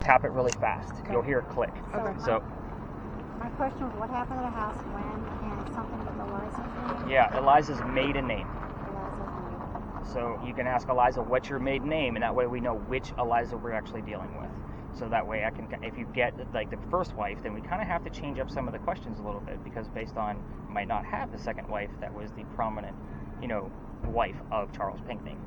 tap it really fast. Okay. You'll hear it click. Okay. So my question was, what happened to the house when, and something with Eliza's name? yeah, Eliza's maiden name. Eliza's name. So you can ask Eliza, what's your maiden name, and that way we know which Eliza we're actually dealing with. So that way I can, if you get like the first wife, then we kind of have to change up some of the questions a little bit, because based on, you might not have the second wife that was the prominent, wife of Charles Pinckney.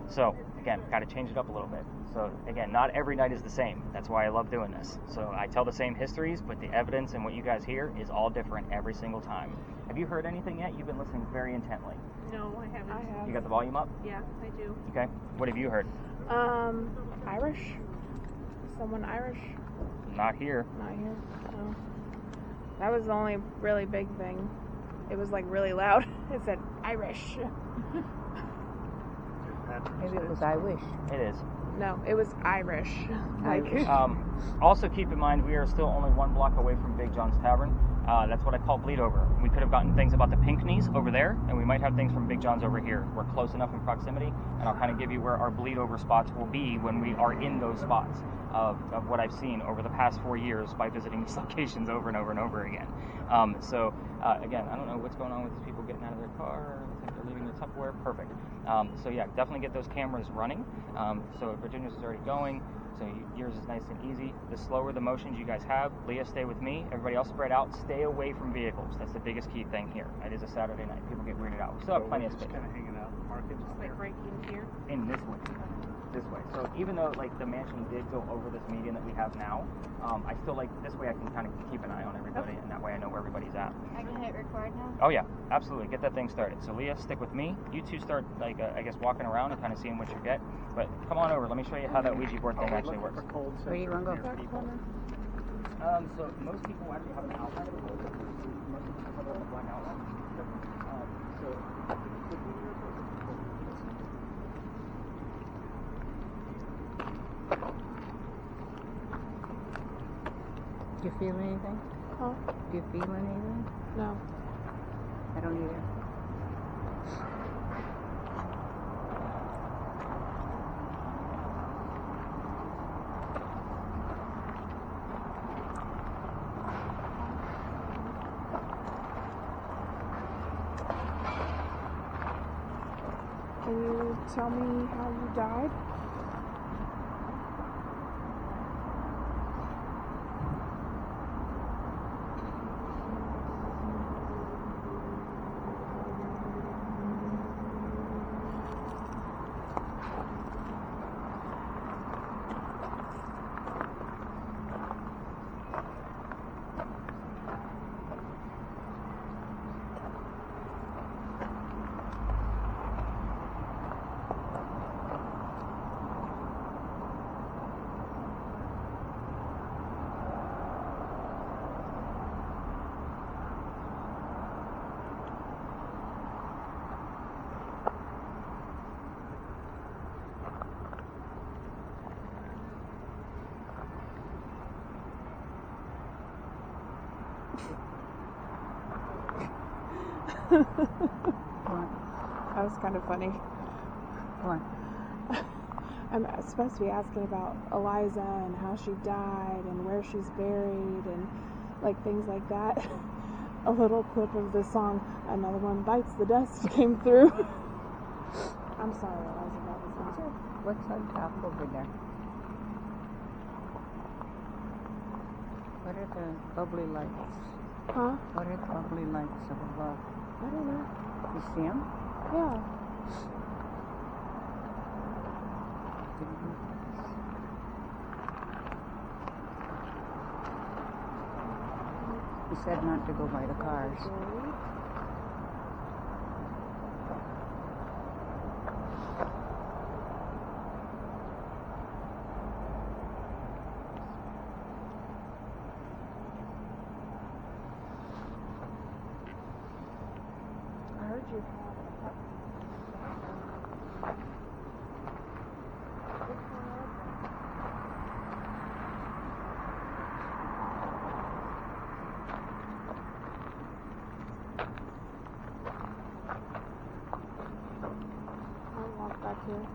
So again, got to change it up a little bit. So again, not every night is the same. That's why I love doing this. So I tell the same histories, but the evidence and what you guys hear is all different every single time. Have you heard anything yet? You've been listening very intently. No, I haven't. I have. You got the volume up? Yeah, I do. Okay. What have you heard? Irish. Someone Irish. Not here. Not here. No. That was the only really big thing. It was like really loud. It said Irish. Maybe it was I wish. It is. No, it was Irish. Like, Also keep in mind, we are still only 1 block away from Big John's Tavern. That's what I call bleed over. We could have gotten things about the Pinckneys over there, and we might have things from Big John's over here. We're close enough in proximity, and I'll kind of give you where our bleed over spots will be when we are in those spots of what I've seen over the past 4 years by visiting these locations over and over and over again. Again, I don't know what's going on with these people getting out of their car. Looks like they're leaving their Tupperware. Perfect. So yeah, definitely get those cameras running. So Virginia's is already going. So yours is nice and easy. The slower the motions you guys have. Leah, stay with me. Everybody else spread out. Stay away from vehicles. That's the biggest key thing here. It is a Saturday night. People get weirded out. We still have plenty of space. Just kind of hanging out in the market. Just like right in here. In this way. This way. So even though like the mansion did go over this median that we have now, I still like this way I can kind of keep an eye on everybody, and that way I know where everybody's at. I can hit record now? Oh yeah, absolutely. Get that thing started. So Leah, stick with me. You two start I guess walking around and kind of seeing what you get. But come on over. Let me show you how that Ouija board thing actually works. Where do you want to go? So most people actually have an outline of the board. Most people have a blank outline. Do you feel anything? huh? Do you feel anything? No. I don't either. Can you tell me how you died? What? That was kind of funny. What? I'm supposed to be asking about Eliza and how she died and where she's buried and like things like that. A little clip of the song "Another One Bites the Dust" came through. I'm sorry, Eliza, that was not. What's on top over there? What are the bubbly lights? Huh? What are the bubbly lights up above? I don't know. You see them? Yeah. He said not to go by the cars. I heard you. I'll walk back here.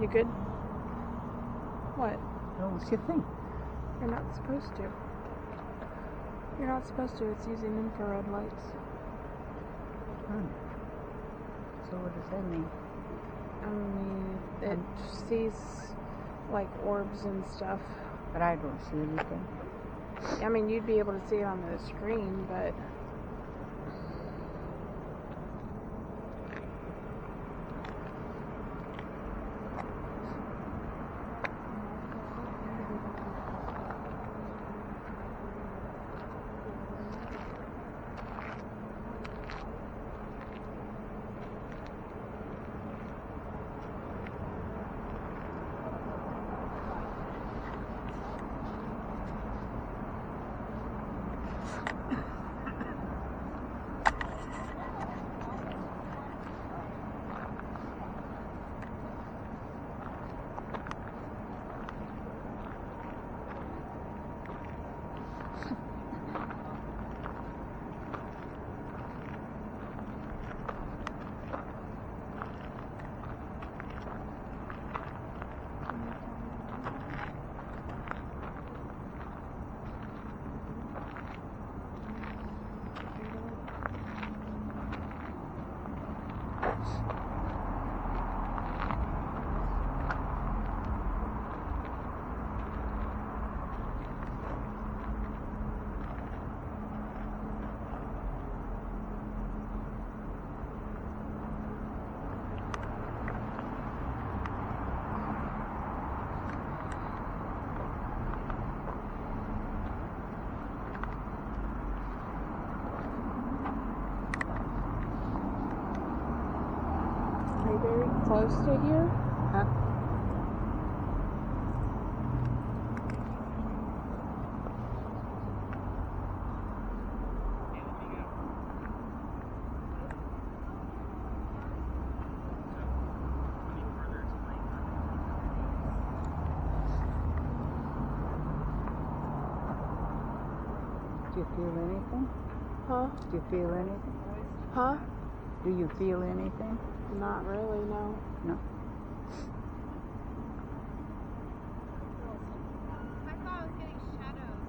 You good? What? Oh, what's your thing? You're not supposed to. You're not supposed to. It's using infrared lights. So what does that mean? It sees like orbs and stuff. But I don't see anything. I mean, you'd be able to see it on the screen, but are you very close to here? Huh? Do you feel anything? Huh? Do you feel anything? Huh? Do you feel anything? Not really, no. No. I thought I was getting shadows.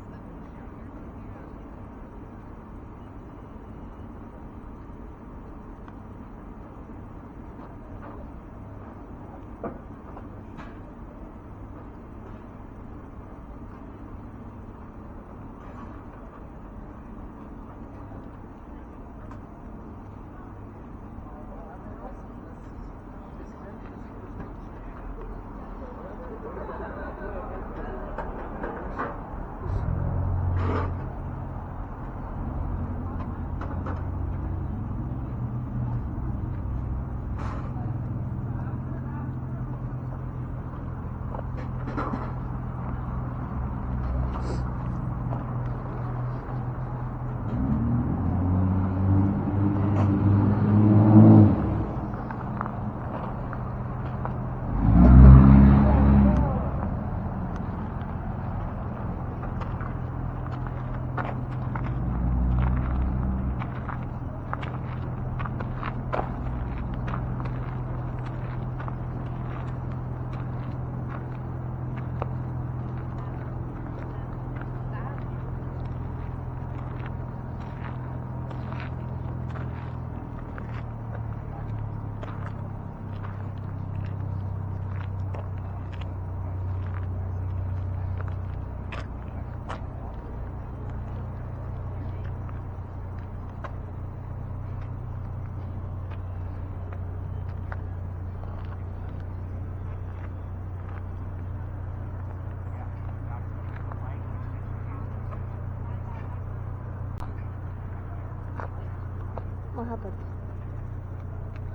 What happened?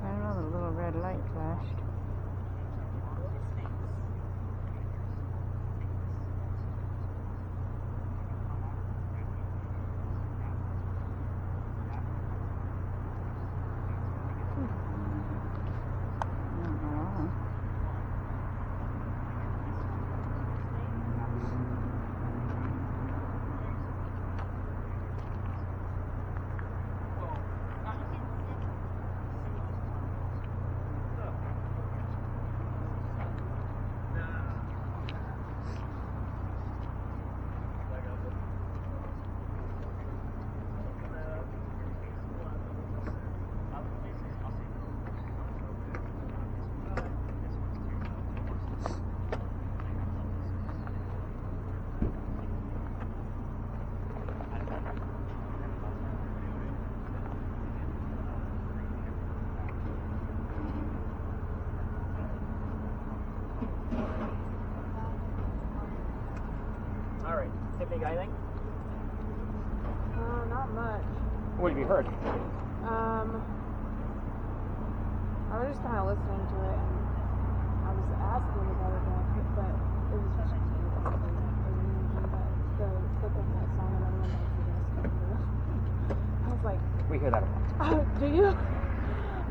I don't know, the little red light flashed. All right, Tiffany, got anything? Not much. What have you heard? I was just kind of listening to it, and I was asking about it, but it was just the clip of that song, and everyone knows the rest. I was like, We hear that a lot. oh, do you?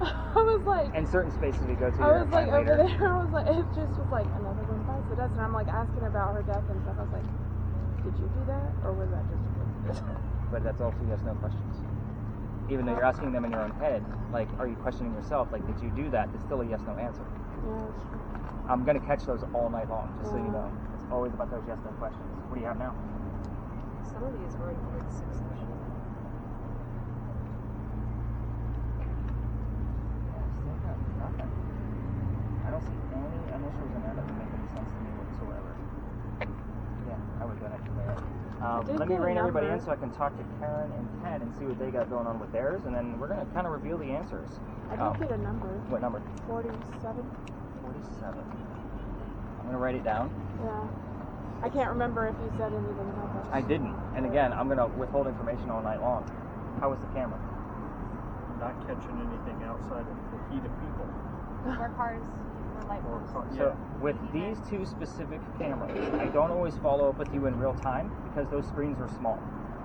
I was like, And certain spaces we go to, I was like over later. there. I was like, it just was like another one bites the dust, and I'm like asking about her death and stuff. I was like, did you do that, or was that just a coincidence? But that's also yes, no questions. Even though you're asking them in your own head, like, are you questioning yourself? Like, did you do that? It's still a yes, no answer. Yeah, that's true. I'm gonna catch those all night long, just so you know. It's always about those yes, no questions. What do you have now? Some of these were in grade 6 actually. Still got nothing. I don't see any initials in there that would make any sense to me whatsoever. Yeah, I would go next to that. Let me rein everybody in so I can talk to Karen and Ted and see what they got going on with theirs, and then we're going to kind of reveal the answers. I did get a number. What number? 47. 47. I'm going to write it down. Yeah. I can't remember if you said anything about that. I didn't. And again, I'm going to withhold information all night long. How was the camera? Not catching anything outside of the heat of people. Where cars were like, So with these two specific cameras, I don't always follow up with you in real time because those screens are small.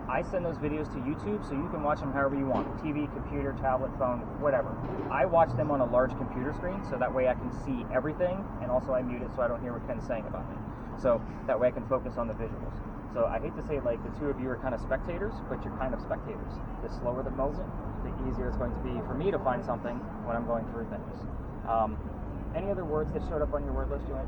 I send those videos to YouTube so you can watch them however you want. TV, computer, tablet, phone, whatever. I watch them on a large computer screen so that way I can see everything, and also I mute it so I don't hear what Ken's saying about me. So that way I can focus on the visuals. So I hate to say like the two of you are kind of spectators, but you're kind of spectators. The slower the motion, the easier it's going to be for me to find something when I'm going through things. Any other words that showed up on your word list, Joanne?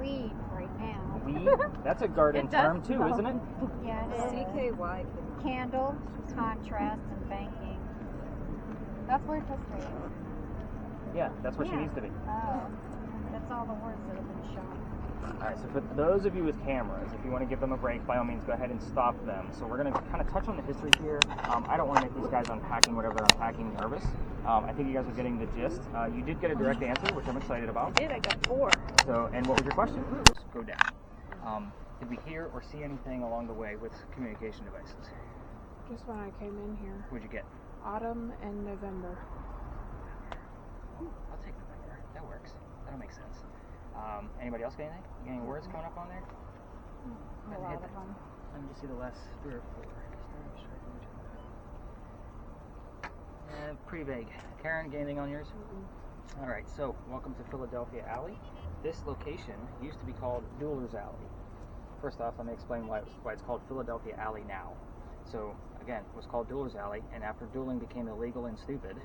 weed right now. Weed? That's a garden It does term too, smell. isn't it? Yeah, it is. CKY. Candle, contrast, and banking. That's word history is. Yeah, that's where she Yeah. needs to be. Oh, that's all the words that have been shown. Alright, so for those of you with cameras, if you want to give them a break, by all means go ahead and stop them. So we're going to kind of touch on the history here. I don't want to make these guys unpacking whatever they're unpacking nervous. I think you guys are getting the gist. You did get a direct answer, which I'm excited about. I got 4. So, and what was your question? Let's go down. Did we hear or see anything along the way with communication devices? Just when I came in here. What'd you get? Autumn and November. I'll take November. That works. That'll make sense. Anybody else got anything? You got any words coming up on there? A lot of them. Let me just see the last 3 or 4. Pretty vague. Karen, got anything on yours? All right, so welcome to Philadelphia Alley. This location used to be called Dueler's Alley. First off, let me explain why it's called Philadelphia Alley now. So again, it was called Dueler's Alley, and after dueling became illegal and stupid,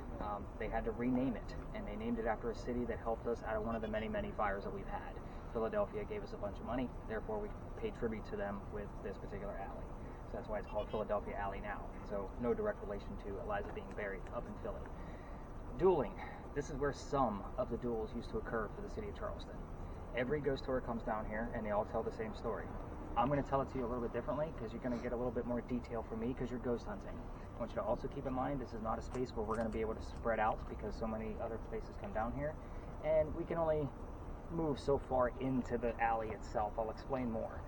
they had to rename it, and they named it after a city that helped us out of one of the many, many fires that we've had. Philadelphia gave us a bunch of money, therefore we paid tribute to them with this particular alley. So that's why it's called Philadelphia Alley now. So no direct relation to Eliza being buried up in Philly. Dueling. This is where some of the duels used to occur for the city of Charleston. Every ghost tour comes down here, and they all tell the same story. I'm going to tell it to you a little bit differently because you're going to get a little bit more detail from me because you're ghost hunting. I want you to also keep in mind this is not a space where we're going to be able to spread out because so many other places come down here, and we can only move so far into the alley itself. I'll explain more.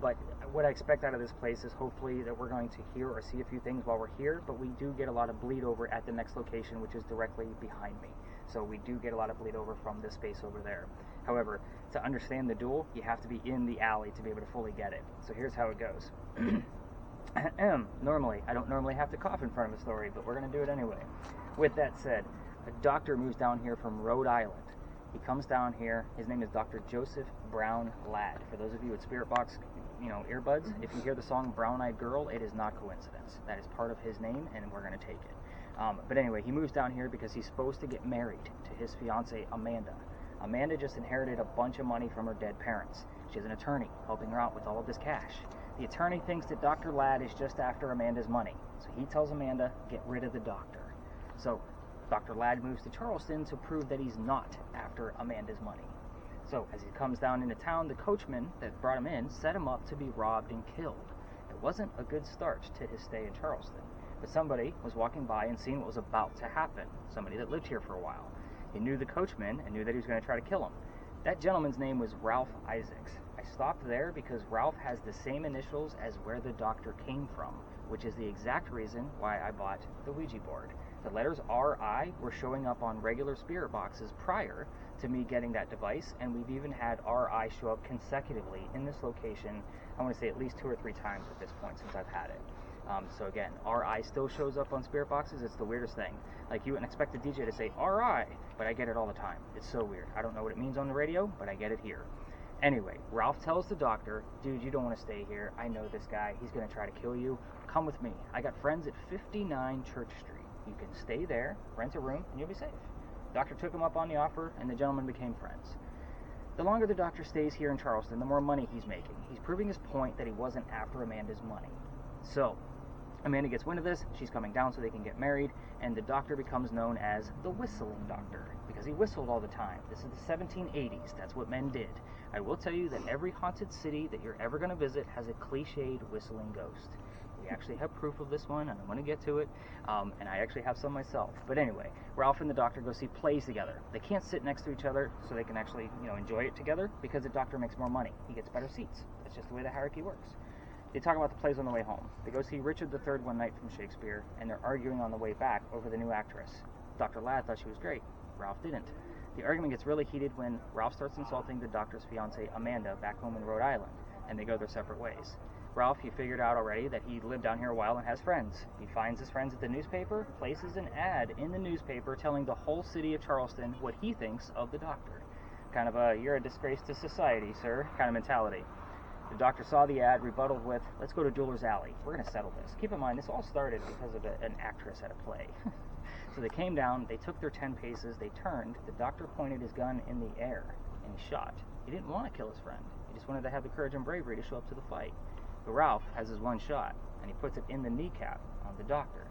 But what I expect out of this place is hopefully that we're going to hear or see a few things while we're here, but we do get a lot of bleed over at the next location, which is directly behind me. So we do get a lot of bleed over from this space over there. However, to understand the duel, you have to be in the alley to be able to fully get it. So here's how it goes. Normally, I don't normally have to cough in front of a story, but we're going to do it anyway. With that said, a doctor moves down here from Rhode Island. He comes down here. His name is Dr. Joseph Brown Ladd. For those of you with Spirit Box, earbuds, if you hear the song Brown Eyed Girl, it is not coincidence. That is part of his name, and we're going to take it. But anyway, he moves down here because he's supposed to get married to his fiancée, Amanda. Amanda just inherited a bunch of money from her dead parents. She has an attorney helping her out with all of this cash. The attorney thinks that Dr. Ladd is just after Amanda's money, so he tells Amanda, get rid of the doctor. So Dr. Ladd moves to Charleston to prove that he's not after Amanda's money. So as he comes down into town, the coachman that brought him in set him up to be robbed and killed. It wasn't a good start to his stay in Charleston, but somebody was walking by and seeing what was about to happen, somebody that lived here for a while. He knew the coachman and knew that he was going to try to kill him. That gentleman's name was Ralph Isaacs. I stopped there because Ralph has the same initials as where the doctor came from, which is the exact reason why I bought the Ouija board. The letters RI were showing up on regular spirit boxes prior to me getting that device, and we've even had RI show up consecutively in this location, I want to say at least 2 or 3 times at this point since I've had it. So again, RI still shows up on spirit boxes. It's the weirdest thing. Like, you wouldn't expect a DJ to say RI, but I get it all the time. It's so weird. I don't know what it means on the radio, but I get it here. Anyway, Ralph tells the doctor, dude, you don't want to stay here. I know this guy. He's going to try to kill you. Come with me. I got friends at 59 Church Street. You can stay there, rent a room, and you'll be safe. The doctor took him up on the offer, and the gentleman became friends. The longer the doctor stays here in Charleston, the more money he's making. He's proving his point that he wasn't after Amanda's money. So, Amanda gets wind of this. She's coming down so they can get married, and the doctor becomes known as the Whistling Doctor because he whistled all the time. This is the 1780s. That's what men did. I will tell you that every haunted city that you're ever going to visit has a cliched whistling ghost. We actually have proof of this one, and I'm going to get to it, and I actually have some myself. But anyway, Ralph and the doctor go see plays together. They can't sit next to each other so they can actually, enjoy it together because the doctor makes more money. He gets better seats. That's just the way the hierarchy works. They talk about the plays on the way home. They go see Richard III one night from Shakespeare, and they're arguing on the way back over the new actress. Dr. Ladd thought she was great. Ralph didn't. The argument gets really heated when Ralph starts insulting the doctor's fiancée, Amanda, back home in Rhode Island, and they go their separate ways. Ralph, you figured out already that he lived down here a while and has friends. He finds his friends at the newspaper, places an ad in the newspaper telling the whole city of Charleston what he thinks of the doctor. Kind of a, you're a disgrace to society, sir, kind of mentality. The doctor saw the ad, rebutted with, let's go to Jeweler's Alley. We're going to settle this. Keep in mind, this all started because of an actress at a play. So they came down, they took their 10 paces, they turned, the doctor pointed his gun in the air, and he shot. He didn't want to kill his friend. He just wanted to have the courage and bravery to show up to the fight. But Ralph has his one shot, and he puts it in the kneecap on the doctor.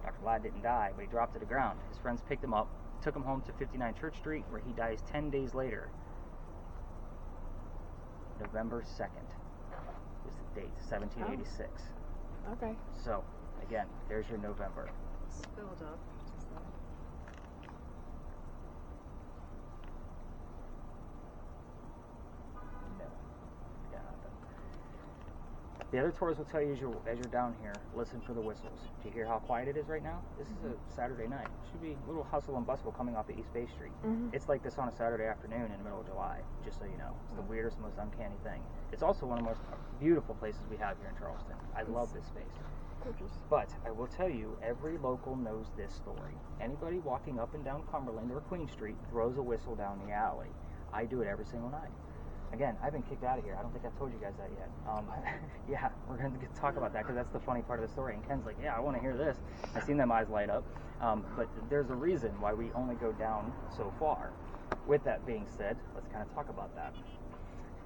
Dr. Ladd didn't die, but he dropped to the ground. His friends picked him up, took him home to 59 Church Street, where he dies 10 days later. November 2nd was the date, 1786. Oh. Okay. So, again, there's your November. Spilled up. The other tours will tell you as you're down here, listen for the whistles. Do you hear how quiet it is right now? This is a Saturday night. It should be a little hustle and bustle coming off the East Bay Street. It's like this on a Saturday afternoon in the middle of July, just so you know. It's the weirdest, most uncanny thing. It's also one of the most beautiful places we have here in Charleston. I love this space. Gorgeous. But I will tell you, every local knows this story. Anybody walking up and down Cumberland or Queen Street throws a whistle down the alley. I do it every single night. Again, I've been kicked out of here. I don't think I've told you guys that yet. Yeah, we're going to talk about that because that's the funny part of the story. And Ken's like, yeah, I want to hear this. I've seen them eyes light up. But there's a reason why we only go down so far. With that being said, let's kind of talk about that.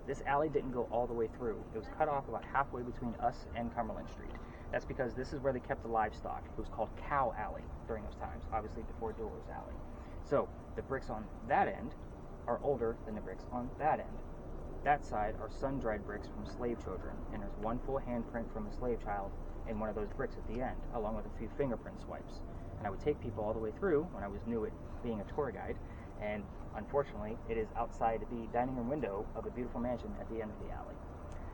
This alley didn't go all the way through. It was cut off about halfway between us and Cumberland Street. That's because this is where they kept the livestock. It was called Cow Alley during those times, obviously before Jeweler's Alley. So the bricks on that end are older than the bricks on that end. That side are sun-dried bricks from slave children, and there's one full handprint from a slave child in one of those bricks at the end, along with a few fingerprint swipes. And I would take people all the way through when I was new at being a tour guide, and unfortunately, it is outside the dining room window of a beautiful mansion at the end of the alley.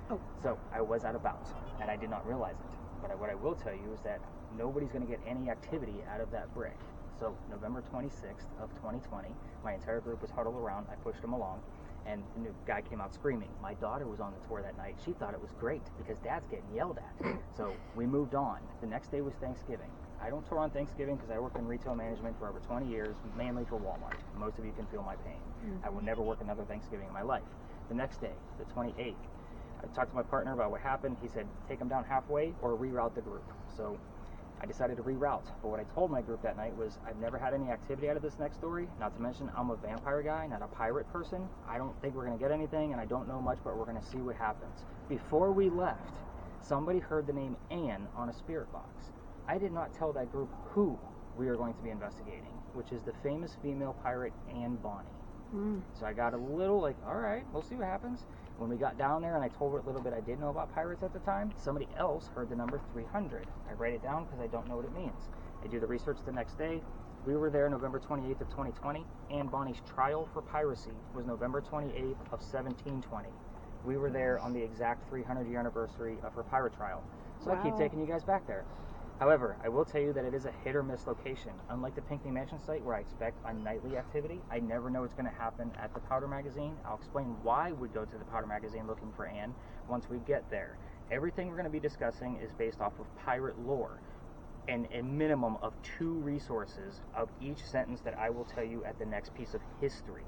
Oh. So I was out of bounds, and I did not realize it. But what I will tell you is that nobody's going to get any activity out of that brick. So November 26th of 2020, my entire group was huddled around. I pushed them along. And the new guy came out screaming. My daughter was on the tour that night. She thought it was great because Dad's getting yelled at. So we moved on. The next day was Thanksgiving. I don't tour on Thanksgiving because I worked in retail management for over 20 years, mainly for Walmart. Most of you can feel my pain. I will never work another Thanksgiving in my life. The next day, the 28th, I talked to my partner about what happened. He said, take them down halfway or reroute the group. So I decided to reroute. But what I told my group that night was, I've never had any activity out of this next story. Not to mention, I'm a vampire guy, not a pirate person. I don't think we're going to get anything, and I don't know much, but we're going to see what happens. Before we left, somebody heard the name Anne on a spirit box. I did not tell that group who we are going to be investigating, which is the famous female pirate Anne Bonny. So I got a little like, all right, we'll see what happens. When we got down there and I told her a little bit I did know about pirates at the time, somebody else heard the number 300. I write it down because I don't know what it means. I do the research the next day. We were there November 28th of 2020, and Bonnie's trial for piracy was November 28th of 1720. We were there on the exact 300-year anniversary of her pirate trial. So I keep taking you guys back there. However, I will tell you that it is a hit or miss location. Unlike the Pinckney Mansion site where I expect a nightly activity, I never know what's going to happen at the Powder Magazine. I'll explain why we go to the Powder Magazine looking for Anne once we get there. Everything we're going to be discussing is based off of pirate lore, and a minimum of 2 resources of each sentence that I will tell you at the next piece of history.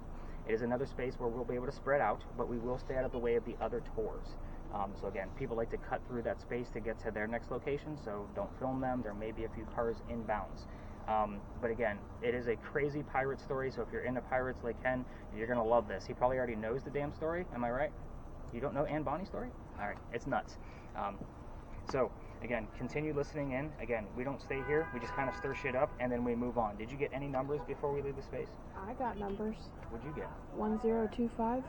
It is another space where we'll be able to spread out, but we will stay out of the way of the other tours. So again, people like to cut through that space to get to their next location, so don't film them. There may be a few cars inbounds. But again, it is a crazy pirate story, so if you're into pirates like Ken, you're going to love this. He probably already knows the damn story, am I right? You don't know Anne Bonny's story? Alright, it's nuts. So, again, continue listening in. Again, we don't stay here, we just kind of stir shit up, and then we move on. Did you get any numbers before we leave the space? I got numbers. What'd you get? 1025.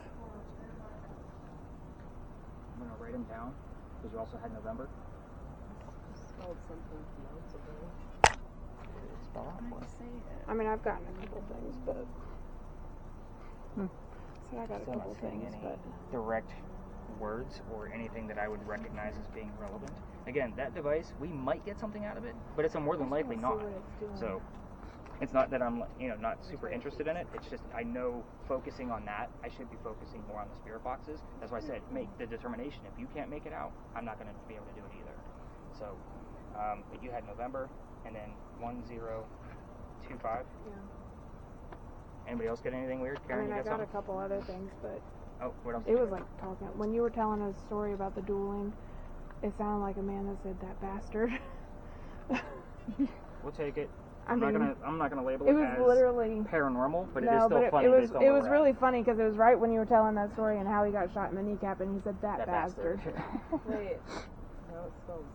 I'm going to write them down, because you also had November. Spelled something months ago. Spell out for us. I mean, I've gotten a couple things, but... So I got a Still couple not seeing things, any but... direct words or anything that I would recognize as being relevant. Again, that device, we might get something out of it, but it's a more than likely not. So it's not that I'm, not super interested in it. It's just I know focusing on that, I should be focusing more on the spirit boxes. That's why I said make the determination. If you can't make it out, I'm not going to be able to do it either. So, but you had November and then 1025. Yeah. Anybody else get anything weird? Karen, I mean, you I got something? a couple other things, but Oh, what else? it was like talking. When you were telling a story about the dueling, it sounded like a man that said that bastard. We'll take it. I I'm mean, not gonna label it it was as literally paranormal, but it is no, still but funny. it was based on it where was we're really at. funny because it was right when you were telling that story and how he got shot in the kneecap and he said that bastard. Wait. No, it's spelled.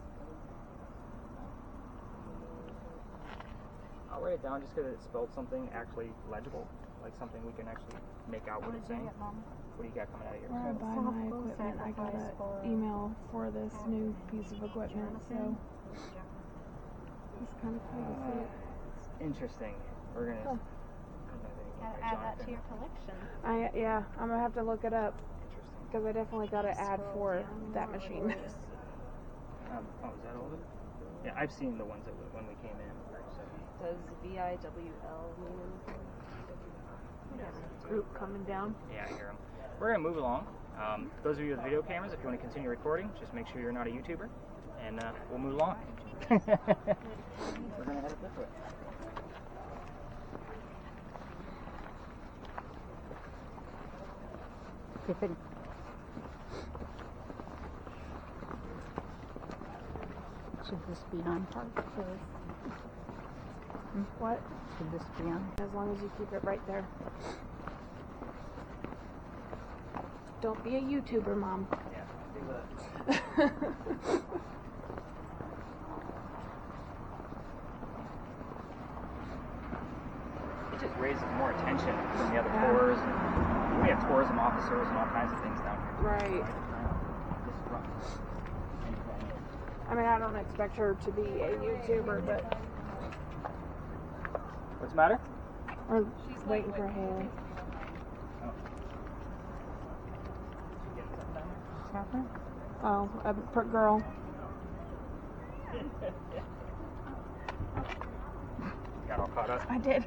I'll write it down just because it spelled something actually legible, like something we can actually make out what it's saying. What do you got coming out of here? Where I buy my equipment, I got an email for this new piece of equipment, so it's kind of cool to see it. Interesting. We're gonna. Gotta add that to your collection. Yeah, I'm gonna have to look it up Interesting. because I definitely got an ad for that machine. Oh, is that all of it? Yeah, I've seen the ones that when we came in. So. Does VIWL mean anything? Group coming down. Yeah, I hear them. We're going to move along. Those of you with video cameras, if you want to continue recording, just make sure you're not a YouTuber, and we'll move along. We're going to head up this way. Tiffany. Should this be on part? What? Should this be on? As long as you keep it right there. Don't be a YouTuber, Mom. Yeah, do that. It just raises more attention from the other tours. And we have tourism officers and all kinds of things down here. Right. I mean, I don't expect her to be a YouTuber, but What's the matter? we're waiting for hair. Catherine? Oh, a girl. Got all caught up. I did.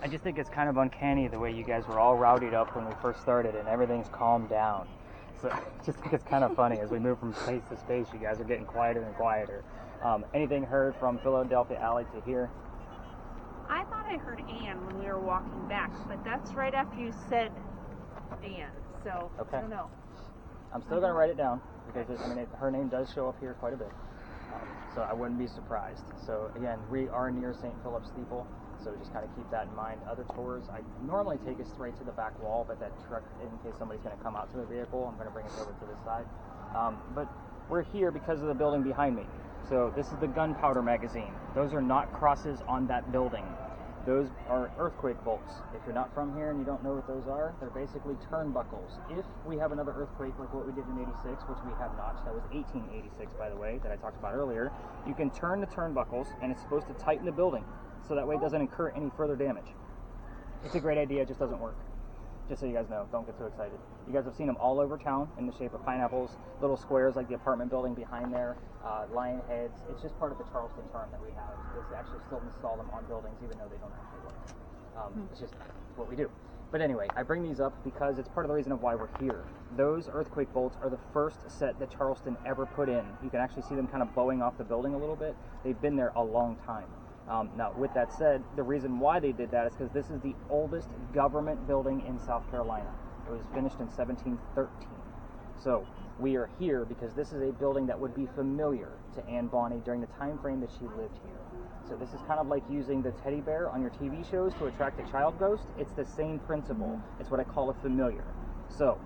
I just think it's kind of uncanny the way you guys were all rowdied up when we first started and everything's calmed down. So I just think it's kind of funny as we move from space to space, you guys are getting quieter and quieter. Anything heard from Philadelphia Alley to here? I thought I heard Ann when we were walking back, but that's right after you said Ann, so Okay. I don't know. I'm still going to write it down because her name does show up here quite a bit. So I wouldn't be surprised. So again, we are near St. Philip's Steeple, so just kind of keep that in mind. Other tours, I normally take us straight to the back wall, but that truck, in case somebody's going to come out to the vehicle, I'm going to bring it over to this side. But we're here because of the building behind me. So this is the gunpowder magazine. Those are not crosses on that building. Those are earthquake bolts. If you're not from here and you don't know what those are, they're basically turnbuckles. If we have another earthquake like what we did in '86, which we have not, that was 1886 by the way, that I talked about earlier, you can turn the turnbuckles and it's supposed to tighten the building so that way it doesn't incur any further damage. It's a great idea, it just doesn't work. Just so you guys know, don't get too excited. You guys have seen them all over town in the shape of pineapples, little squares like the apartment building behind there, lion heads. It's just part of the Charleston charm that we have. It's actually still install them on buildings even though they don't actually work. It's just what we do. But anyway, I bring these up because it's part of the reason of why we're here. Those earthquake bolts are the first set that Charleston ever put in. You can actually see them kind of bowing off the building a little bit. They've been there a long time. Now, with that said, the reason why they did that is because this is the oldest government building in South Carolina. It was finished in 1713. So we are here because this is a building that would be familiar to Anne Bonny during the time frame that she lived here. So this is kind of like using the teddy bear on your TV shows to attract a child ghost. It's the same principle. It's what I call a familiar. So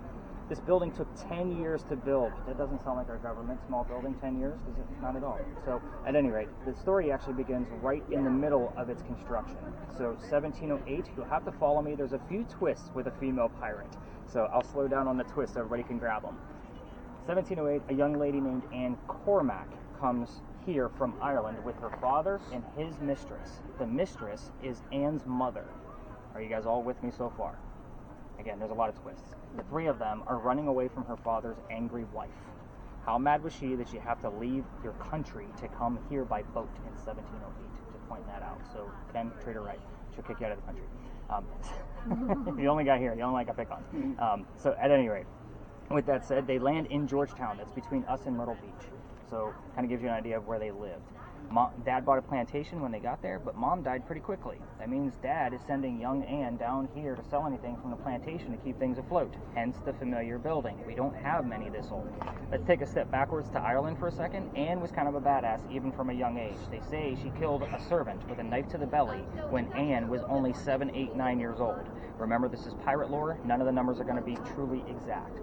this building took 10 years to build. That doesn't sound like our government, small building, 10 years, does it? Not at all. So at any rate, the story actually begins right in the middle of its construction. So 1708, you'll have to follow me. There's a few twists with a female pirate. So I'll slow down on the twists so everybody can grab them. 1708, a young lady named Anne Cormac comes here from Ireland with her father and his mistress. The mistress is Anne's mother. Are you guys all with me so far? Again, there's a lot of twists. The three of them are running away from her father's angry wife. How mad was she that you have to leave your country to come here by boat in 1708? Just pointing that out. So, Ken, treat her right. She'll kick you out of the country. You're the only guy here. You're the only one I got pick on. So, at any rate, with that said, they land in Georgetown. That's between us and Myrtle Beach. So, kind of gives you an idea of where they lived. Dad bought a plantation when they got there, but Mom died pretty quickly. That means Dad is sending young Anne down here to sell anything from the plantation to keep things afloat, hence the familiar building. We don't have many this old. Let's take a step backwards to Ireland for a second. Anne was kind of a badass, even from a young age. They say she killed a servant with a knife to the belly when Anne was only 7, 8, 9 years old. Remember, this is pirate lore. None of the numbers are going to be truly exact.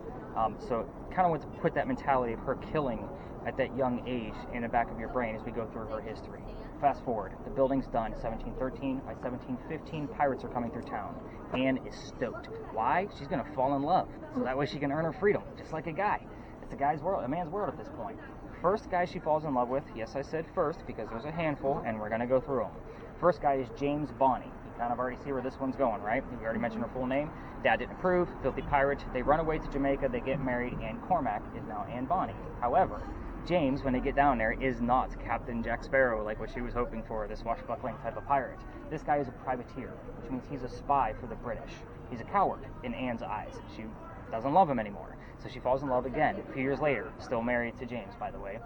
So kind of want to put that mentality of her killing at that young age in the back of your brain as we go through her history. Fast forward, the building's done 1713. By 1715, pirates are coming through town. Anne is stoked. Why? She's going to fall in love, so that way she can earn her freedom, just like a guy. It's a guy's world, a man's world at this point. First guy she falls in love with, yes, I said first because there's a handful, and we're going to go through them. First guy is James Bonny. You kind of already see where this one's going, right? We already mentioned her full name. Dad didn't approve, filthy pirate. They run away to Jamaica, they get married, and Cormac is now Anne Bonny. However, James, when they get down there, is not Captain Jack Sparrow like what she was hoping for, this swashbuckling type of pirate. This guy is a privateer, which means he's a spy for the British. He's a coward in Anne's eyes. She doesn't love him anymore, so she falls in love again. A few years later, still married to James, by the way.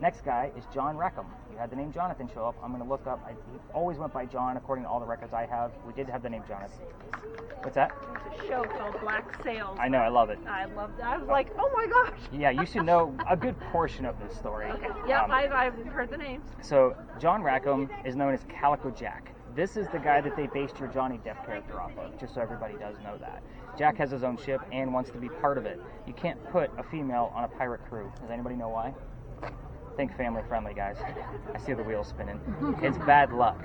Next guy is John Rackham. You had the name Jonathan show up. I'm going to look up. He always went by John, according to all the records I have. We did have the name Jonathan. What's that? There's a show called Black Sails. I know, I love it. I loved it. I was like, oh my gosh. Yeah, you should know a good portion of this story. Okay. Yep, I've heard the names. So, John Rackham is known as Calico Jack. This is the guy that they based your Johnny Depp character off of, just so everybody does know that. Jack has his own ship and wants to be part of it. You can't put a female on a pirate crew. Does anybody know why? Think family friendly, guys. I see the wheels spinning. It's bad luck.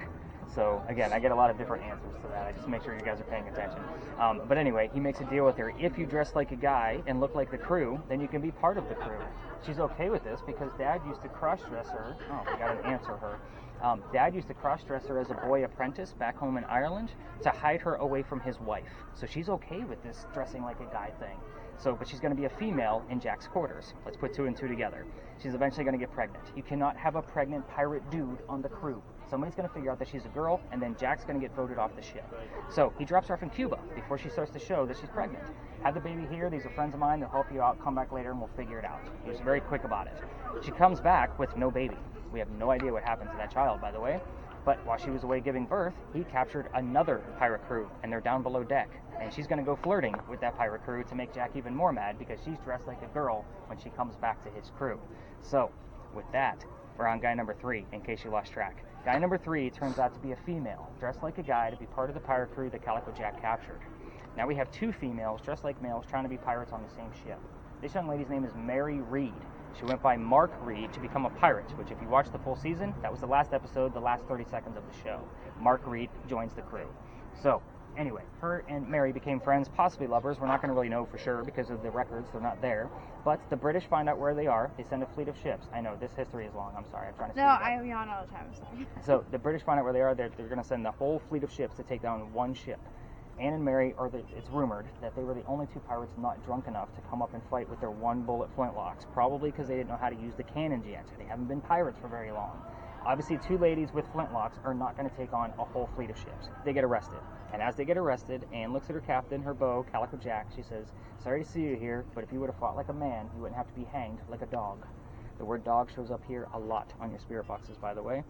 So again, I get a lot of different answers to that. I just make sure you guys are paying attention. But anyway, he makes a deal with her. If you dress like a guy and look like the crew, then you can be part of the crew. She's okay with this because Dad used to cross-dress her. Oh, we got to answer her. Dad used to cross-dress her as a boy apprentice back home in Ireland to hide her away from his wife. So she's okay with this dressing like a guy thing. But she's going to be a female in Jack's quarters. Let's put 2 and 2 together. She's eventually going to get pregnant. You cannot have a pregnant pirate dude on the crew. Somebody's going to figure out that she's a girl, and then Jack's going to get voted off the ship. So he drops her off in Cuba before she starts to show that she's pregnant. Have the baby here. These are friends of mine. They'll help you out. Come back later, and we'll figure it out. He was very quick about it. She comes back with no baby. We have no idea what happened to that child, by the way. But while she was away giving birth, he captured another pirate crew, and they're down below deck. And she's going to go flirting with that pirate crew to make Jack even more mad because she's dressed like a girl when she comes back to his crew. So, with that, we're on guy number 3, in case you lost track. Guy number 3 turns out to be a female, dressed like a guy to be part of the pirate crew that Calico Jack captured. Now we have 2 females dressed like males trying to be pirates on the same ship. This young lady's name is Mary Reed. She went by Mark Reed to become a pirate, which if you watch the full season, that was the last episode, the last 30 seconds of the show. Mark Reed joins the crew. So, anyway, her and Mary became friends, possibly lovers. We're not going to really know for sure because of the records. They're not there. But the British find out where they are. They send a fleet of ships. I know, this history is long. I'm sorry. I'm trying to speed it up. I yawn all the time. Sorry. So the British find out where they are. They're going to send the whole fleet of ships to take down one ship. Anne and Mary, it's rumored that they were the only 2 pirates not drunk enough to come up and fight with their 1-bullet flintlocks, probably because they didn't know how to use the cannons yet. They haven't been pirates for very long. Obviously, 2 ladies with flintlocks are not going to take on a whole fleet of ships. They get arrested. And as they get arrested, Anne looks at her captain, her beau, Calico Jack. She says, "Sorry to see you here, but if you would have fought like a man, you wouldn't have to be hanged like a dog." The word dog shows up here a lot on your spirit boxes, by the way.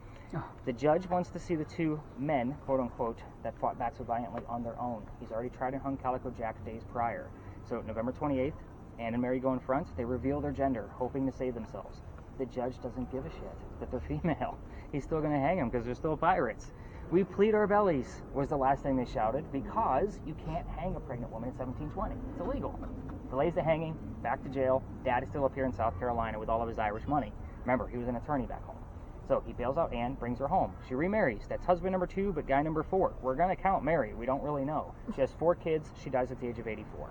The judge wants to see the 2 men, quote-unquote, that fought back so valiantly on their own. He's already tried and hung Calico Jack days prior. So November 28th, Anne and Mary go in front. They reveal their gender, hoping to save themselves. The judge doesn't give a shit that they're female. He's still going to hang them because they're still pirates. "We plead our bellies," was the last thing they shouted, because you can't hang a pregnant woman in 1720. It's illegal. Delays the hanging, back to jail. Dad is still up here in South Carolina with all of his Irish money. Remember, he was an attorney back home. So he bails out Anne, brings her home. She remarries. That's husband number 2, but guy number 4. We're going to count Mary. We don't really know. She has 4 kids. She dies at the age of 84.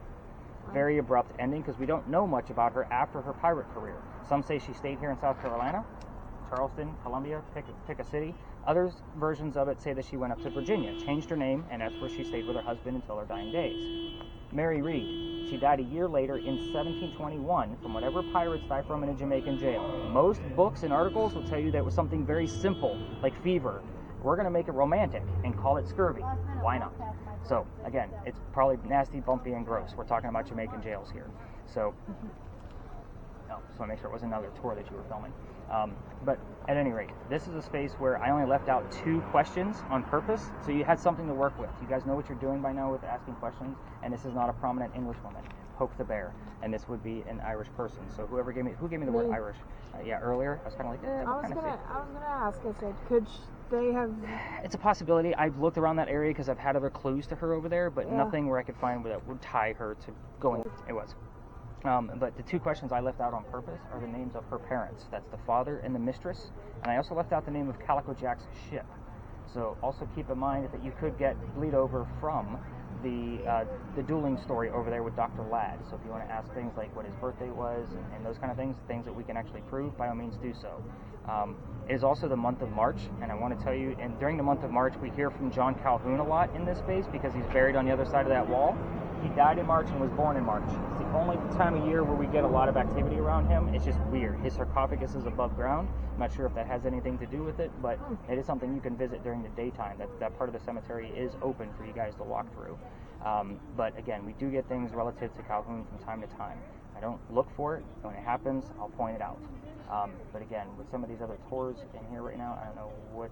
Very abrupt ending because we don't know much about her after her pirate career. Some say she stayed here in South Carolina, Charleston, Columbia, pick a city. Others versions of it say that she went up to Virginia, changed her name, and that's where she stayed with her husband until her dying days. Mary Reed, she died a year later in 1721 from whatever pirates die from in a Jamaican jail. Most books and articles will tell you that it was something very simple, like fever. We're going to make it romantic and call it scurvy. Why not? So, again, it's probably nasty, bumpy, and gross. We're talking about Jamaican jails here. So, just want to make sure it wasn't another tour that you were filming. But at any rate, this is a space where I only left out 2 questions on purpose, so you had something to work with. You guys know what you're doing by now with asking questions, and this is not a prominent English woman. Poke the bear, and this would be an Irish person. So who gave me the word Irish? Earlier, I was kind of like, I was gonna ask. I said, could they have? It's a possibility. I've looked around that area because I've had other clues to her over there, but nothing where I could find that would tie her to going. It was. But the 2 questions I left out on purpose are the names of her parents. That's the father and the mistress. And I also left out the name of Calico Jack's ship. So also keep in mind that you could get bleed over from the dueling story over there with Dr. Ladd. So if you want to ask things like what his birthday was and those kind of things that we can actually prove, by all means do so. It is also the month of March, and I want to tell you, and during the month of March, we hear from John Calhoun a lot in this space because he's buried on the other side of that wall. He died in March and was born in March. It's the only time of year where we get a lot of activity around him. It's just weird. His sarcophagus is above ground. I'm not sure if that has anything to do with it, but it is something you can visit during the daytime. That part of the cemetery is open for you guys to walk through. But again, we do get things relative to Calhoun from time to time. I don't look for it. When it happens, I'll point it out. But again, with some of these other tours in here right now, I don't know what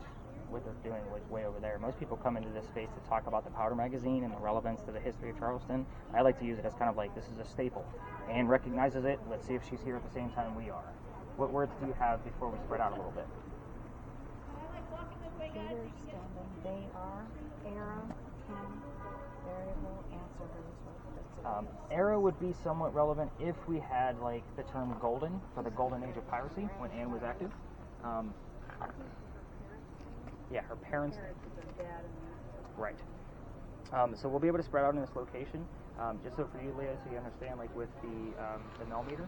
they're doing way over there. Most people come into this space to talk about the Powder magazine and the relevance to the history of Charleston. I like to use it as kind of like, this is a staple. Anne recognizes it. Let's see if she's here at the same time we are. What words do you have before we spread out a little bit? Peter Standing. They are era, can, variable, answer. Era would be somewhat relevant if we had like the term golden for the golden age of piracy when Anne was active. Her parents. Right. So we'll be able to spread out in this location. Just so for you, Leah, so you understand, like with the millimeter,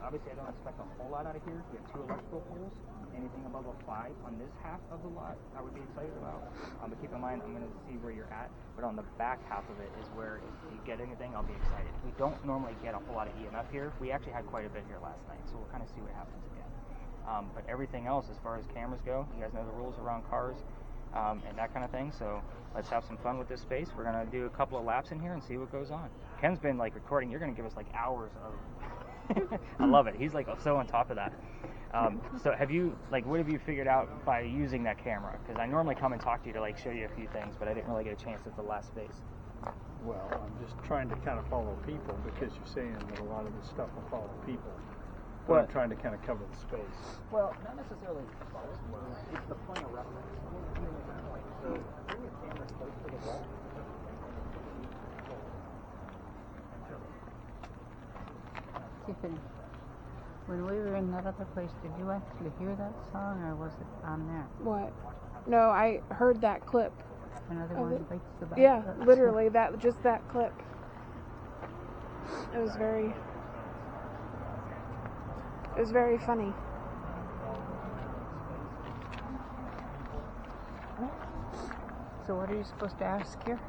obviously I don't expect a whole lot out of here. We have 2 electrical poles. Anything above a 5 on this half of the lot, I would be excited about. But keep in mind, I'm going to see where you're at. But on the back half of it is where if you get anything, I'll be excited. We don't normally get a whole lot of EMF here. We actually had quite a bit here last night, so we'll kind of see what happens again. But everything else, as far as cameras go, you guys know the rules around cars and that kind of thing. So let's have some fun with this space. We're gonna do a couple of laps in here and see what goes on. Ken's been like recording. You're gonna give us like hours of. I love it. He's like so on top of that. So have you what have you figured out by using that camera? Because I normally come and talk to you to like show you a few things, but I didn't really get a chance at the last space. Well, I'm just trying to kind of follow people because you're saying that a lot of this stuff will follow people. But Well, I'm trying to kind of cover the space. Well, not necessarily follow. It's the point of reference. So bring your camera close to the wall. Tiffany, when we were in that other place, did you actually hear that song, or was it on there? What? No, I heard that clip. Another Of one it? bites the back. Yeah, literally just that clip. It was very funny. So what are you supposed to ask here?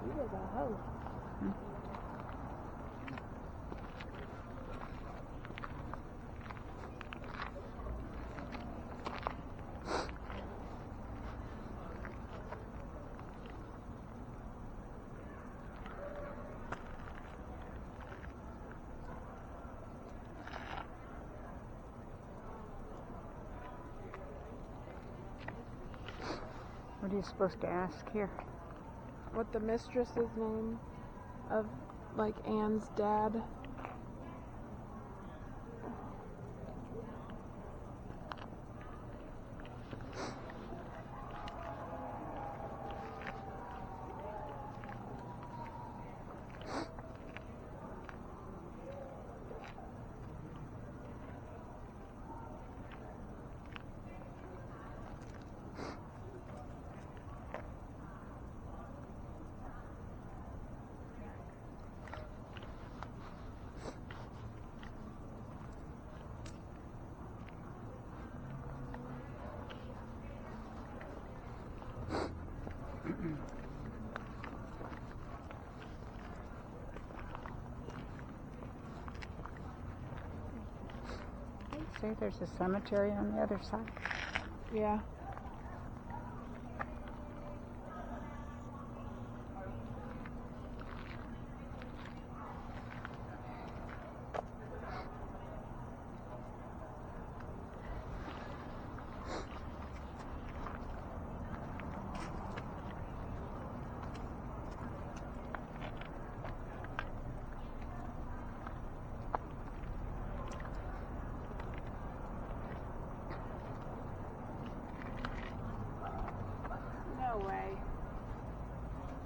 She was a hoe. What are you supposed to ask here? What the mistress's name of Anne's dad? Say there's a cemetery on the other side. Yeah.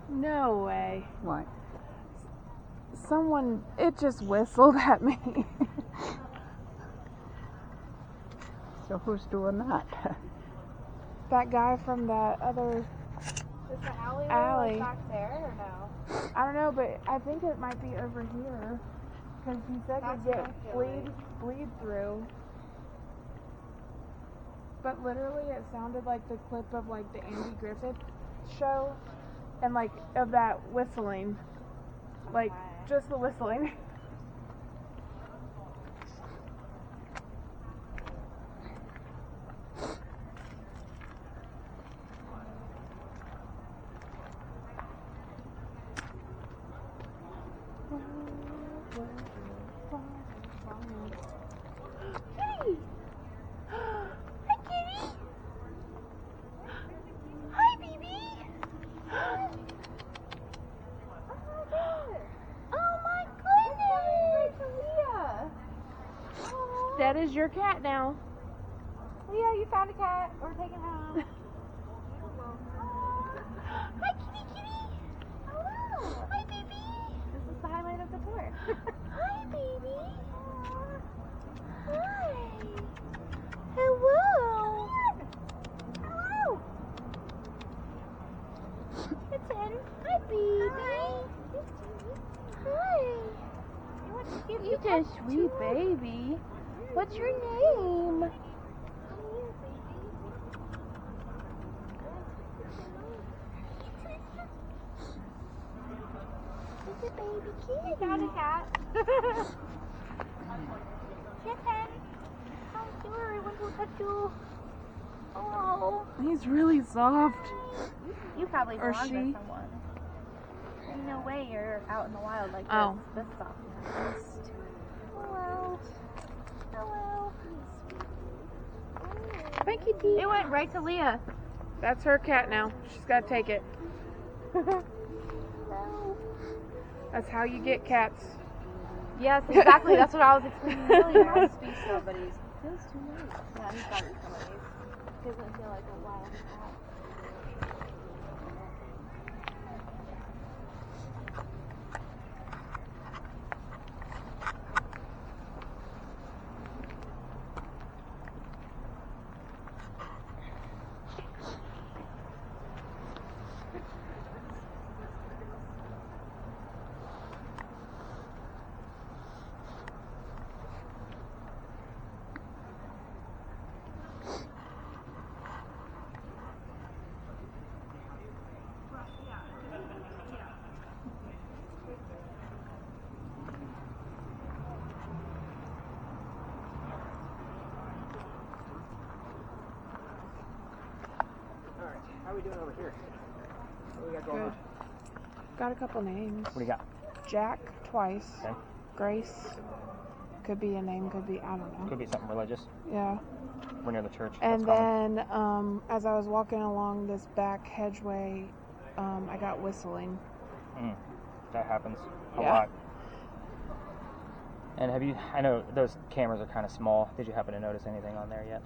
No way. What? Someone, it just whistled at me. So who's doing that? That guy from that other Is the alleyway alley. back there or no? I don't know, but I think it might be over here. Because he said That's to what I get feel bleed through. But literally it sounded like the clip of the Andy Griffith show and of that whistling. Just the whistling. Kitty! Hi, kitty! Hi, baby! Oh my goodness! Leah! That is your cat now. Leah, you found a cat. We're taking home. Hi, kitty, kitty! Hello! Hi, baby! This is the highlight of the tour. Hi, baby! Hi! Hello! Hello! It's in. Hi, baby! Hi! You're a sweet baby. What's your name? It's a baby kitty. You got a cat. Kitten. How touch you. Oh. He's really soft. You probably Or belong she. with someone. There's no way you're out in the wild like Oh. this softness. Hello. Hello. Hi, kitty. It went right to Leah. That's her cat now. She's got to take it. Hello. That's how you get cats. Yes, exactly. That's what I was explaining earlier. I speak somebody's. Feels too late. Yeah, he's got to be somebody's. Doesn't feel like a wild cat. How are we doing over here? What do we got going Good. on? Got a couple names. What do you got? Jack twice. Okay. Grace. Could be a name, could be, I don't know. Could be something religious. Yeah. We're near the church. And That's common. then as I was walking along this back hedgeway, I got whistling. That happens a Yeah. lot. And have you, I know those cameras are kind of small. Did you happen to notice anything on there yet?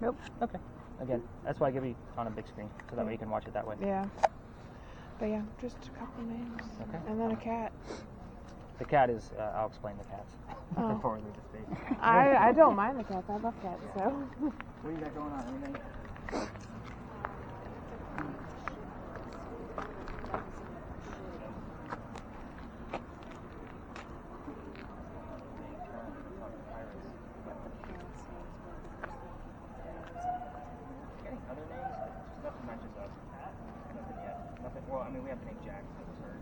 Nope. Okay. Again, that's why I give you on a big screen, so that way you can watch it that way. Yeah. But yeah, just a couple names. Okay. And then a cat. The cat is, I'll explain the cats Oh. before we leave the stage. I don't mind the cats. I love cats, so. What do you got going on? Anything? Other names? Nothing matches up. Nothing yet. Nothing. Well, I mean, we have the name Jack. That was her.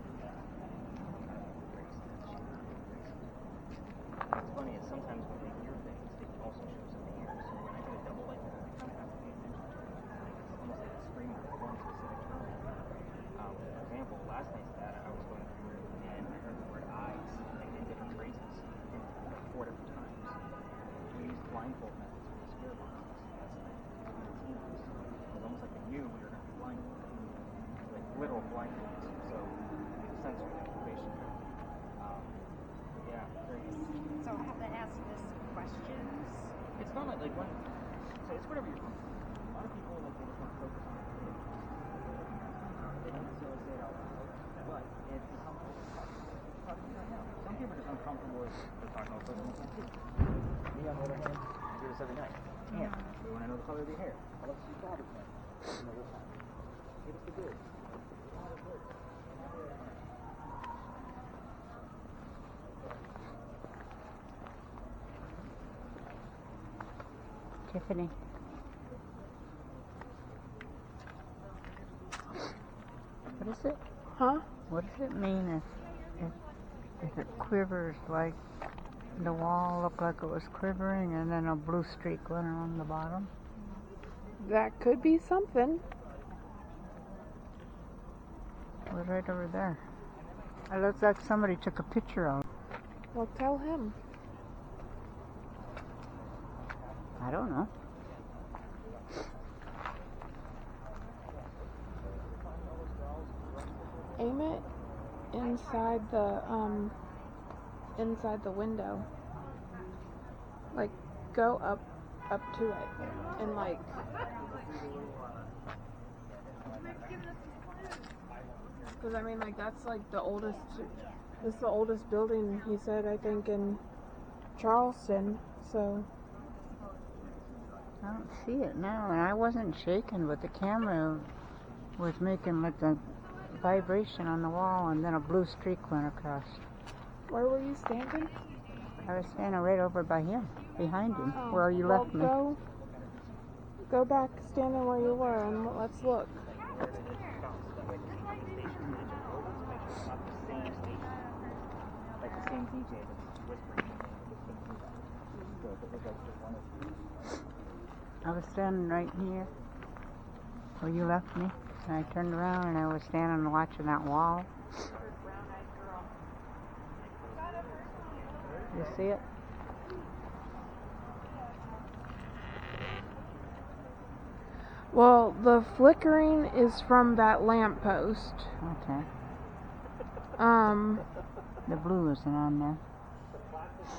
What's funny is sometimes when they hear things, it also shows up the ears. So when I get a double like that, I kind of have to pay attention to it. It's almost like it's screaming for one specific term. For example, last night's data, I was going through it and I heard the word eyes like in different phrases, in like 4 different times. We used blindfold methods for the spirit boxes last night. It was almost like they knew we were going to be blindfolded. Like literal blindfolds. So sensory deprivation. Yeah, very interesting. So have they asked us questions? It's not like one. So it's whatever you're comfortable with. A lot of people like they just want to focus on it. They don't necessarily say it out loud, but it's uncomfortable to talk right now. Some people are just uncomfortable with talking about something they can't see. Me, on the other hand, I do this every night. And we want to know the color of your hair. I love to see flowers now. You know this time. Give us the good. Tiffany. What is it? Huh? What does it mean if it quivers, like the wall looked like it was quivering and then a blue streak went along the bottom? That could be something. It was right over there. It looks like somebody took a picture of it. Well, tell him. I don't know. Aim it inside the window. Like, go up to it and like. Because I mean, like, that's like the oldest. This is the oldest building, he said, I think, in Charleston. So. I don't see it now, and I wasn't shaking, but the camera was making like a vibration on the wall, and then a blue streak went across. Where were you standing? I was standing right over by him, behind him, Oh, where you left me. Go back, standing where you were, and let's look. Like the same DJ that's whispering. So if it was like just one of you. I was standing right here where you left me, and I turned around and I was standing watching that wall. You see it? Well, the flickering is from that lamppost. Okay. Um, The blue isn't on there.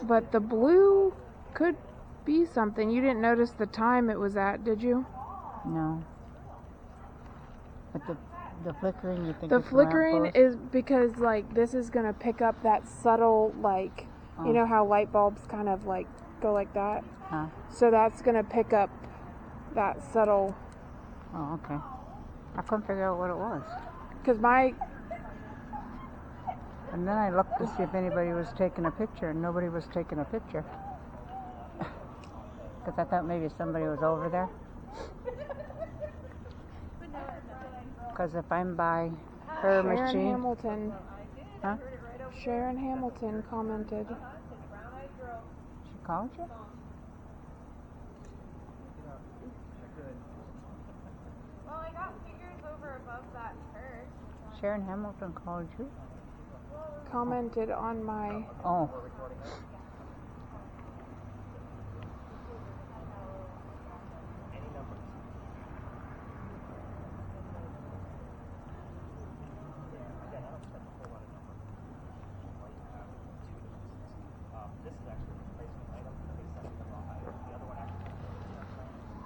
but the blue could be something. You didn't notice the time it was at, did you? No. But the flickering, you think The it's flickering lamppost? is because, like, this is going to pick up that subtle, like, Oh. you know how light bulbs kind of, like, go like that? Huh? So that's going to pick up that subtle, Oh, okay. I couldn't figure out what it was. because my, And then I looked to see if anybody was taking a picture, and nobody was taking a picture. Because I thought maybe somebody was over there. Because if I'm by her Sharon machine... Hamilton, Huh? Sharon Hamilton commented. She called you? Well, I got figures over above that church. Sharon Hamilton called you? Commented on my, Oh. This is actually a replacement item. They sent the wrong item. The other one actually.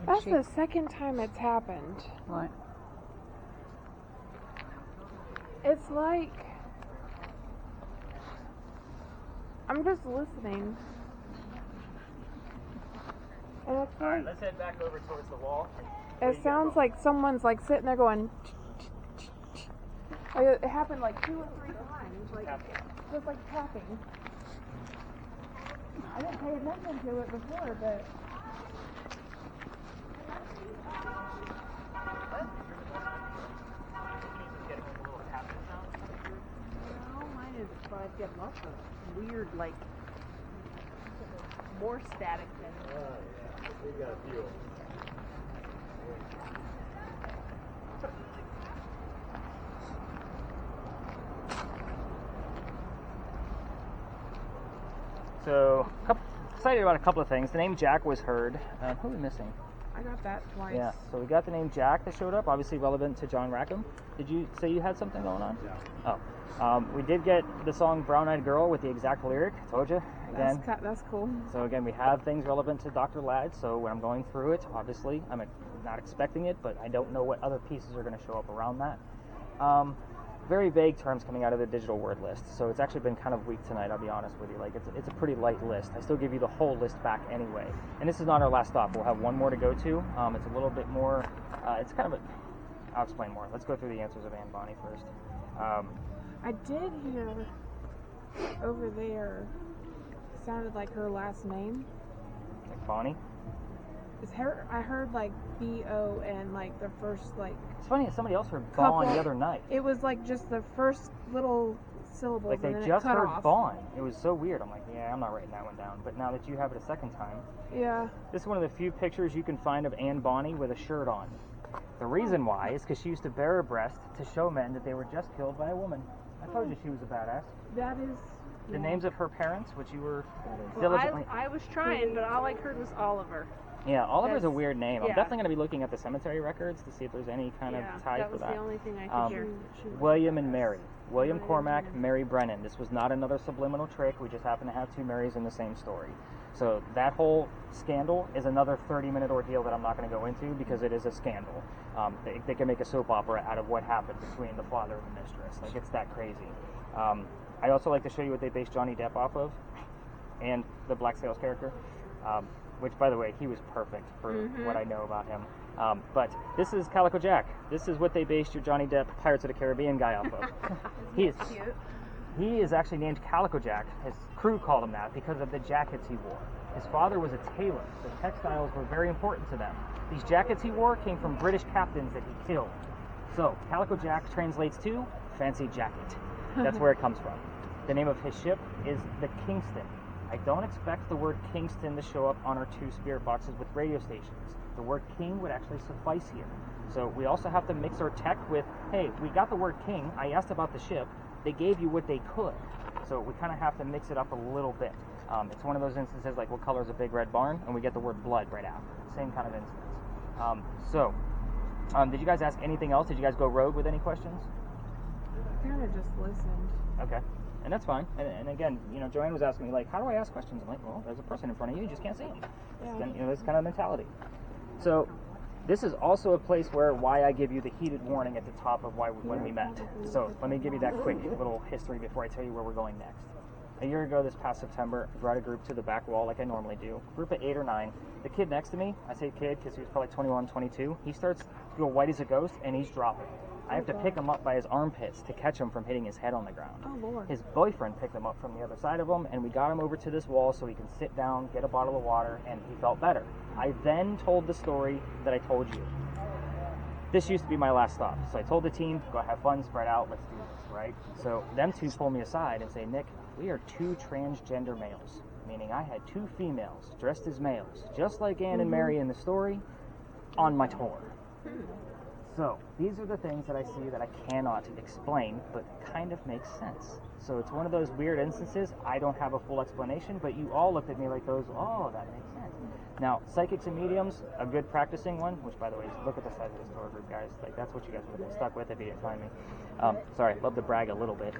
that's the second time it's happened. What? It's like, I'm just listening. And it's All right, like, let's head back over towards the wall. it sounds like someone's like sitting there going, like it happened like 2 or 3 times, like just like tapping. I didn't pay attention to it before, but No, mine is, but I've got lots of weird, like, more static than. We got a few. So, excited about a couple of things. The name Jack was heard. Who are we missing? I got that twice. Yeah, so we got the name Jack that showed up, obviously relevant to John Rackham. Did you say you had something going on? Yeah. Oh. We did get the song Brown Eyed Girl with the exact lyric. Told you. Again. That's cool. So again, we have things relevant to Dr. Ladd, so when I'm going through it, obviously, I'm not expecting it, but I don't know what other pieces are going to show up around that. Very vague terms coming out of the digital word list, so it's actually been kind of weak tonight, I'll be honest with you. Like, it's a pretty light list. I still give you the whole list back anyway. And this is not our last stop. We'll have one more to go to. It's a little bit more, it's kind of I'll explain more. Let's go through the answers of Anne Bonny first. I did hear over there, sounded like her last name. Like Bonnie. It's her. I heard like B-O and like the first like. It's funny, somebody else heard Couple. Bond the other night. It was like just the first little syllables. Like they and then just it cut heard off. Bond. It was so weird. I'm like, yeah, I'm not writing that one down. But now that you have it a second time, Yeah. this is one of the few pictures you can find of Anne Bonny with a shirt on. The reason why is because she used to bare her breast to show men that they were just killed by a woman. I told you she was a badass. That is. The names of her parents, which you were Well, diligently... I was trying, but all I heard was Oliver. Yeah, Oliver's a That's- weird name. I'm yeah. definitely going to be looking at the cemetery records to see if there's any kind Yeah, of tie that for was that. the only thing I could hear. William and Mary. William William Cormack, and- Mary Brennan. This was not another subliminal trick. We just happen to have two Marys in the same story. So that whole scandal is another 30-minute ordeal that I'm not going to go into because it is a scandal. They can make a soap opera out of what happened between the father and the mistress. Like, it's that crazy. I also like to show you what they based Johnny Depp off of and the Black Sails character, which, by the way, he was perfect for what I know about him. But this is Calico Jack. This is what they based your Johnny Depp Pirates of the Caribbean guy off of. He is actually named Calico Jack. His crew called him that because of the jackets he wore. His father was a tailor, so textiles were very important to them. These jackets he wore came from British captains that he killed. So Calico Jack translates to fancy jacket. That's where it comes from. The name of his ship is the Kingston. I don't expect the word Kingston to show up on our two spirit boxes with radio stations. The word king would actually suffice here. So we also have to mix our tech with, hey, we got the word king. I asked about the ship. They gave you what they could. So we kind of have to mix it up a little bit. It's one of those instances like, what color is a big red barn? And we get the word blood right after. Same kind of instance. Did you guys ask anything else? Did you guys go rogue with any questions? I kind of just listened. Okay. And that's fine. And again, Joanne was asking me, like, how do I ask questions? I'm like, well, there's a person in front of you. You just can't see them. Yeah. This kind of mentality. So this is also a place why I give you the heated warning at the top of when we met. So let me give you that quick little history before I tell you where we're going next. A year ago, this past September, I brought a group to the back wall like I normally do. Group of 8 or 9. The kid next to me, I say kid because he was probably 21, 22, he starts to go white as a ghost and he's dropping. I have to pick him up by his armpits to catch him from hitting his head on the ground. Oh, Lord. His boyfriend picked him up from the other side of him, and we got him over to this wall so he can sit down, get a bottle of water, and he felt better. I then told the story that I told you. This used to be my last stop. So I told the team, go have fun, spread out, let's do this, right? So them two pull me aside and say, Nick, we are 2 transgender males, meaning I had 2 females dressed as males, just like Anne and Mary in the story, on my tour. So these are the things that I see that I cannot explain, but kind of makes sense. So it's one of those weird instances. I don't have a full explanation, but you all looked at me like those, oh, that makes sense. Now, psychics and mediums, a good practicing one, which by the way, look at the size of this tour group, guys. Like, that's what you guys would have been stuck with if you didn't find me. Sorry, love to brag a little bit.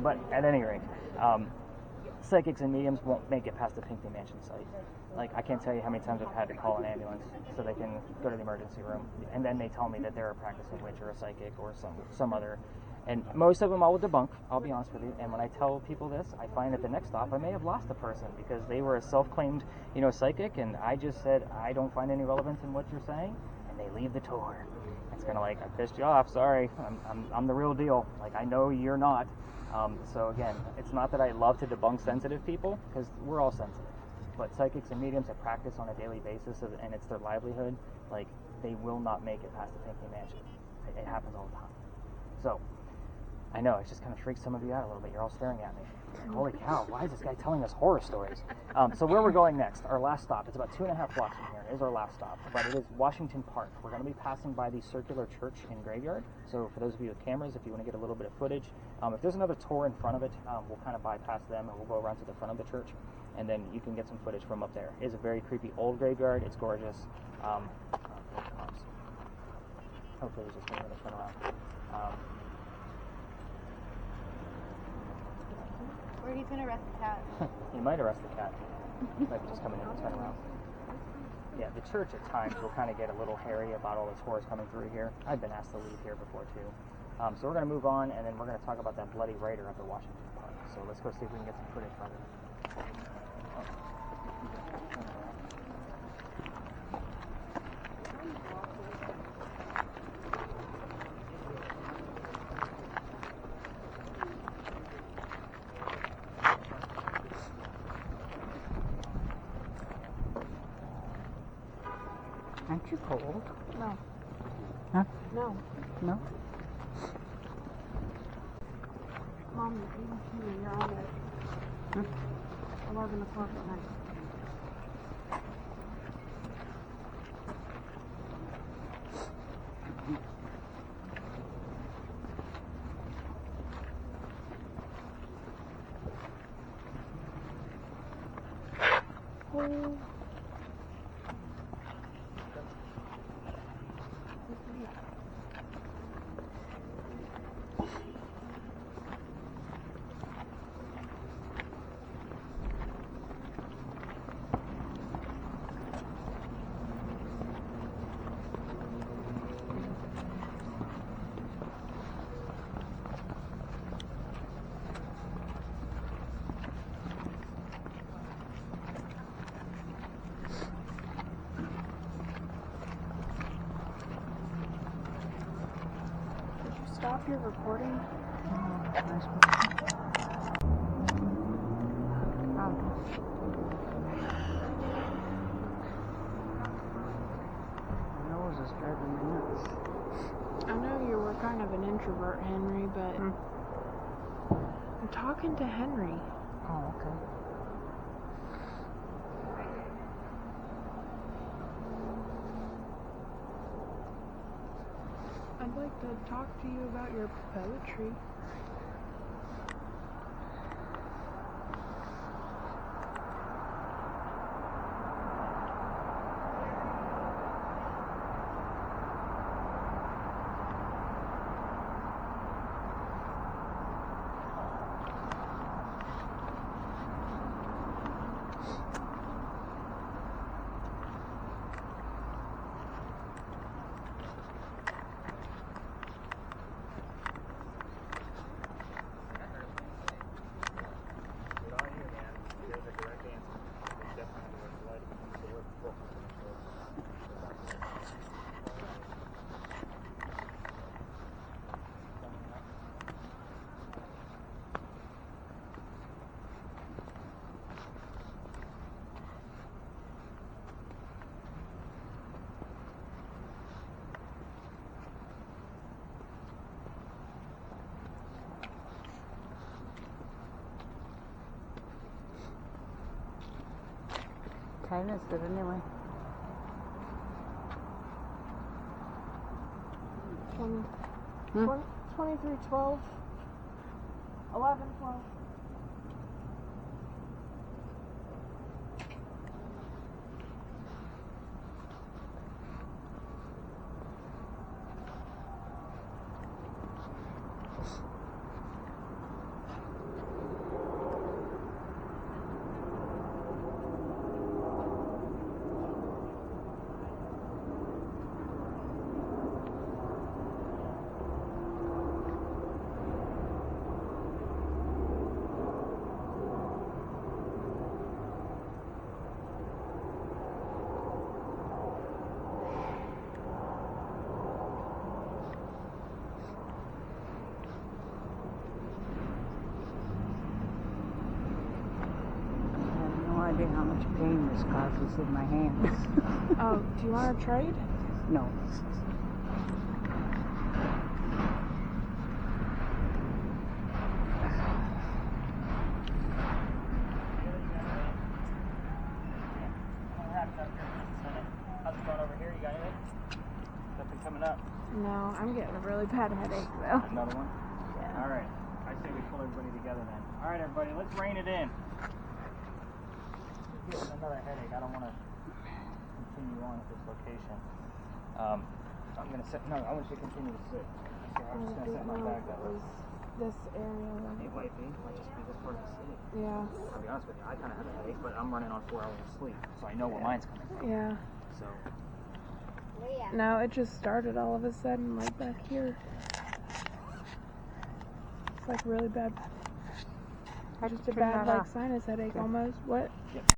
But at any rate, psychics and mediums won't make it past the Pinckney Mansion site. Like, I can't tell you how many times I've had to call an ambulance so they can go to the emergency room, and then they tell me that they're a practicing witch or a psychic or some other. And most of them I will debunk, I'll be honest with you. And when I tell people this, I find at the next stop I may have lost a person because they were a self-claimed, psychic, and I just said, I don't find any relevance in what you're saying, and they leave the tour. It's kind of like, I pissed you off, sorry, I'm the real deal. Like, I know you're not. So again, it's not that I love to debunk sensitive people, because we're all sensitive. But psychics and mediums that practice on a daily basis, and it's their livelihood, like, they will not make it past the Pinckney Mansion. It happens all the time. So, I know, it just kind of freaks some of you out a little bit. You're all staring at me. Holy cow, why is this guy telling us horror stories? So where we're going next, our last stop, it's about 2.5 blocks from here, is our last stop, but it is Washington Park. We're going to be passing by the circular church and graveyard. So for those of you with cameras, if you want to get a little bit of footage, if there's another tour in front of it, we'll kind of bypass them and we'll go around to the front of the church, and then you can get some footage from up there. It is a very creepy old graveyard. It's gorgeous. Hopefully it's just going to turn around. Or he's gonna arrest the cat. He might arrest the cat. He might be just coming in and turn around. Yeah, the church at times will kind of get a little hairy about all the tours coming through here. I've been asked to leave here before too. So we're going to move on, and then we're going to talk about that bloody raider up at Washington Park. So let's go see if we can get some footage from it. Aren't you cold? No. Huh? No. No? Mom, you're on at 11 o'clock at night. stop your recording? My nose is driving me nuts. I know you were kind of an introvert, Henry, but I'm talking to Henry. Oh, okay. I'd like to talk to you about your poetry. Time is it anyway? 23:12. 11:12. I have no idea how much pain this causes in my hands. Oh, do you want to trade? No. How's it going over here? You got anything? Nothing coming up. No, I'm getting a really bad headache though. Another one? Yeah. Alright. I say we pull everybody together then. Alright, everybody, let's rein it in. Getting another headache. I don't want to continue on at this location. I'm going to sit. No, I want you to continue to sit. So I'm just going to set my back That up. was this area. It might be. It might just be this part of the city. Yeah. I'll be honest with you. I kind of have a headache, but I'm running on 4 hours of sleep, so I know where mine's coming from. Yeah. So. No, it just started all of a sudden, like back here. It's like really bad. Just a bad, like sinus headache almost. What?